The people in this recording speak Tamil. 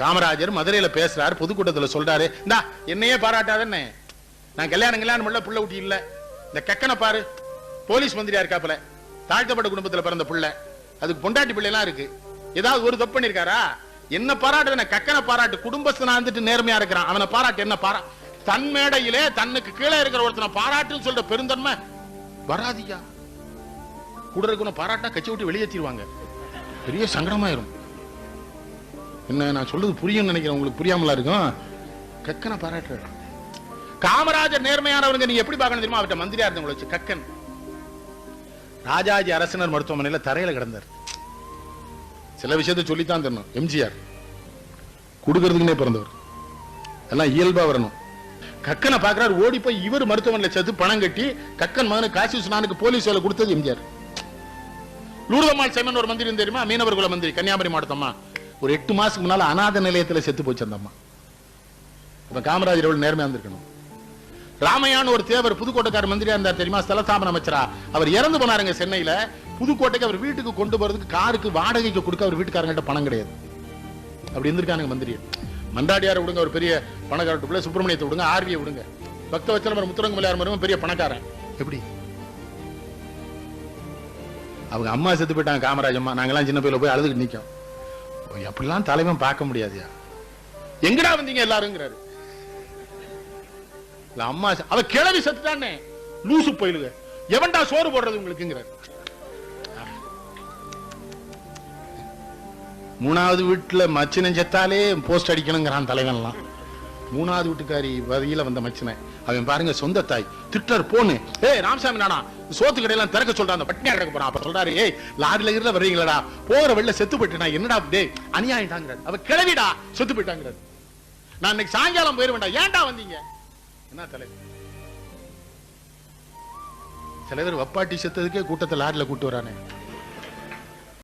காமராஜர் மதுரையில பேசுறாரு, பொதுக்கூட்டத்துல சொல்றாரு, இந்தா என்னையே பாராட்டாதன்னு. நான் கல்யாணம் இல்ல, புள்ள ஊட்டி இல்ல. இந்த கக்கனை பாரு, போலீஸ் மந்திரியா இருக்காப்புல, தாழ்த்தப்பட்ட குடும்பத்துல பிறந்த புள்ள, அதுக்கு பொண்டாட்டி பிள்ளை எல்லாம் இருக்கு. ஏதாவது ஒரு தப்பு பண்ணிருக்காரா? என்ன பாராட்டு? கக்கனை பாராட்டு. குடும்பஸ்தனா இருந்துட்டு நேர்மையா இருக்கிறான், அவனை பாராட்டு. என்ன பாரா? தன் மேடையிலே தன்னுக்கு கீழே இருக்கிற ஒருத்தனை பாராட்டுன்னு சொல்ற பெருந்தன்மை வராதியா? கூட இருக்கணும் பாராட்டா கட்சி விட்டு வெளியேற்றிடுவாங்க, பெரிய சங்கடமாயிரும். என்ன நான் சொல்றது புரியும் நினைக்கிறேன், உங்களுக்கு புரியாமலா இருக்கும். கக்கனை பாராட்டு. காமராஜர் நேர்மையானவங்க நீங்க எப்படி பார்க்கணும் தெரியுமா? அவர்கிட்ட மந்திரியா இருந்தவங்களை வச்சு. கக்கன் ராஜாஜி அரசினர் மருத்துவமனையில தரையில கிடந்தார். சில விஷயத்தை சொல்லித்தான் தரணும். எம்ஜிஆர் கொடுக்கறதுக்குன்னே பிறந்தவர், எல்லாம் இயல்பா வரணும். கக்கனை பாக்குறாரு, ஓடி போய் இவர் மருத்துவமனையில சேர்த்து பணம் கட்டி கக்கன் மகனு காசி விஸ்வநாதனுக்கு போலீஸ் வேலை கொடுத்தது எம்ஜிஆர். லூர்தம்மாள் சைமன் ஒரு மந்திரி தெரியுமா? மீனவர் குல மந்திரி, கன்னியாகுமரி மாவட்டத்தம்மா. ஒரு 8 மாசத்துக்கு முன்னால அநாத நிலையத்துல செத்து போச்சு அந்த அம்மா. இப்ப காமராஜர் எவ்வளவு நேர்மையா இருந்திருக்கணும். ராமையான் ஒரு தேவர் புதுக்கோட்டைக்கார மந்திரியா இருந்தார் தெரியுமா? ஸ்தலஸ்தாபன அமைச்சரா. அவர் இறந்து போனாருங்க சென்னையில. புதுக்கோட்டைக்கு அவர் வீட்டுக்கு கொண்டு போறதுக்கு காருக்கு வாடகைக்கு கொடுக்க அவர் வீட்டுக்காரங்கிட்ட பணம் கிடையாது. அப்படி இருந்திருக்காங்க மந்திரி. மண்டாடியாரை விடுங்க, ஒரு பெரிய பணக்காரட்டுக்குள்ள. சுப்பிரமணியத்தை விடுங்க, ஆர்வியை விடுங்க. பக்தவச்சலம் முத்துரங்கமலையார் மருமகன் பெரிய பணக்காரன். எப்படி? அவங்க அம்மா செத்து போயிட்டாங்க, காமராஜ் அம்மா. நாங்கெல்லாம் சின்ன பையில போய் அழுதுகிட்டு நிற்கும். அப்படிலாம் தலைவன் பார்க்க முடியாதுயா. எங்கடா வந்தீங்க எல்லாருங்கிறாரு. அம்மா அவ கிளவி செத்துட்டானே, லூசு போயிலுங்க, எவன்டா சோறு போடுறது உங்களுக்குங்கிறாரு. 3வது வீட்டுல மச்சினை செத்தாலே போஸ்ட் அடிக்கணுங்கிறான் தலைவன்லாம். 3வது வீட்டுக்காரி வரியில வந்த மச்சினை அவன் பாருங்க, சொந்த தாய் திட்டர் போன்னு, ஏய் ராமசாமி நானா சோத்து கடையெல்லாம் திறக்க சொல்றான், அந்த பட்டினியா கிடக்க போறான். அப்ப சொல்றாரு, ஏய் லாரில இருந்த வர்றீங்களா, போற வெளில செத்து போயிட்டா என்னடா டே அநியாயிட்டாங்கிறாரு. அவ கிளவிடா செத்து போயிட்டாங்கிறாரு. நான் இன்னைக்கு சாயங்காலம் போயிருவேண்டா, ஏன்டா வந்தீங்க? என்ன தலைவர்? சில பேர் வப்பாட்டி செத்ததுக்கே கூட்டத்தை லாரில கூட்டு வரானே.